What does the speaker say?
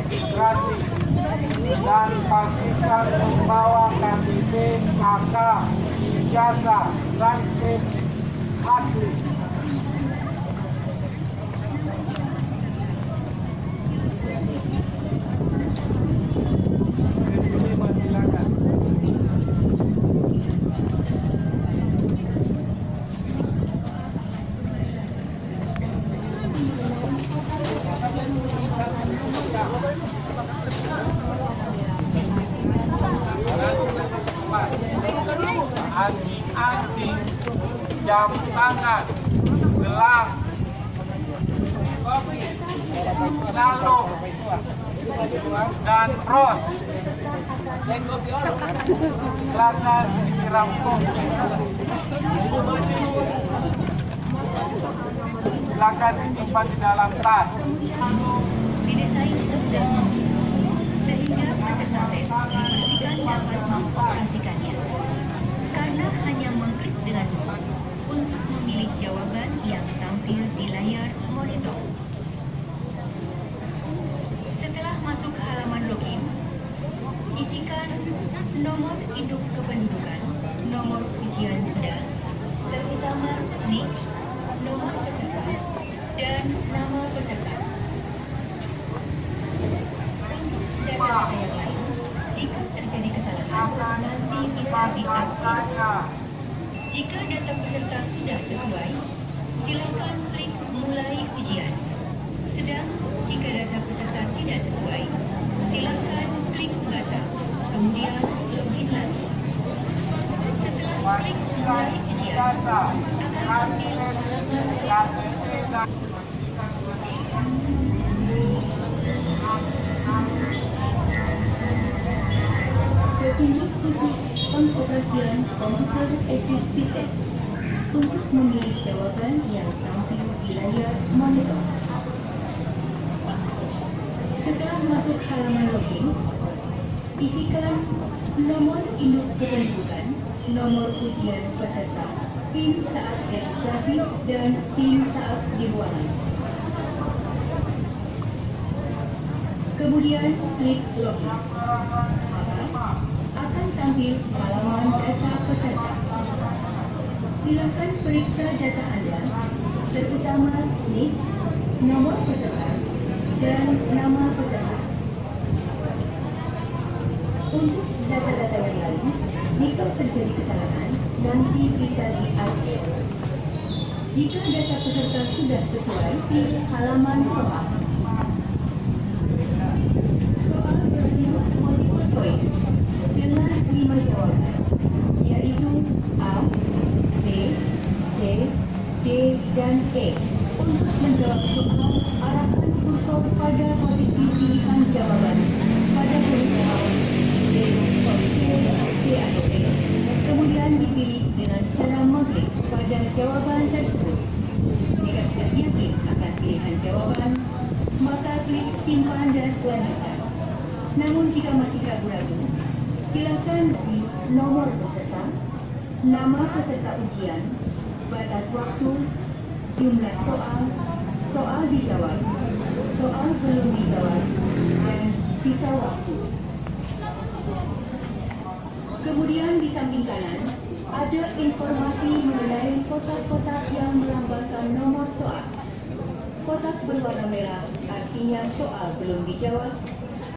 registrasi dan pastikan membawa KTP, KK, ijazah, transkrip asli. Anting-anting, jam tangan, gelang, kalung, dan ros. Silakan disiram pom. Silakan disimpan di dalam tas. Didesain sederhana sehingga peserta tes dipastikan dapat mengoperasikannya. Karena hanya mengklik dengan mouse untuk memilih jawaban yang tampil di layar monitor. Setelah masuk halaman login, isikan nomor induk kependudukan, nomor ujian Anda, terutama NIK, nomor peserta, dan nama peserta. Data-data yang lain, jika terjadi kesalahan, nanti bisa diupdate. Jika data peserta sudah sesuai, silakan klik mulai ujian. Sedang jika data peserta tidak sesuai, silakan klik batal, kemudian login lagi. Setelah klik mulai ujian, akan petunjuk khusus pengoperasian komputer assisted test untuk memilih jawaban yang tampil di layar monitor. Setelah masuk halaman login, isikan nomor induk kependudukan, nomor ujian peserta, PIN saat registrasi, dan PIN saat di ruangan. Kemudian klik login. Akan tampil halaman data peserta. Silakan periksa data Anda, terutama NIK, nomor peserta, dan nama peserta. Untuk data-data yang lain, jika terjadi kesalahan, nanti bisa diupdate. Jika data peserta sudah sesuai, pilih halaman soal. Soal berbentuk multiple choice dengan 5 jawaban, yaitu A, B, C, D, dan E. Untuk menjawab soal, arahkan kursor pada posisi pilihan jawaban pada huruf A, B, C, D, atau E. Kemudian dipilih dengan cara mengklik pada jawaban tersebut. Jika sudah yakin akan pilihan jawaban, maka klik simpan dan lanjutkan. Namun jika masih ragu-ragu, silakan isi nomor peserta, nama peserta ujian, batas waktu, jumlah soal, soal dijawab, soal belum dijawab, dan sisa waktu. Kemudian di samping kanan, ada informasi mengenai kotak-kotak yang melambangkan nomor soal. Kotak berwarna merah artinya soal belum dijawab,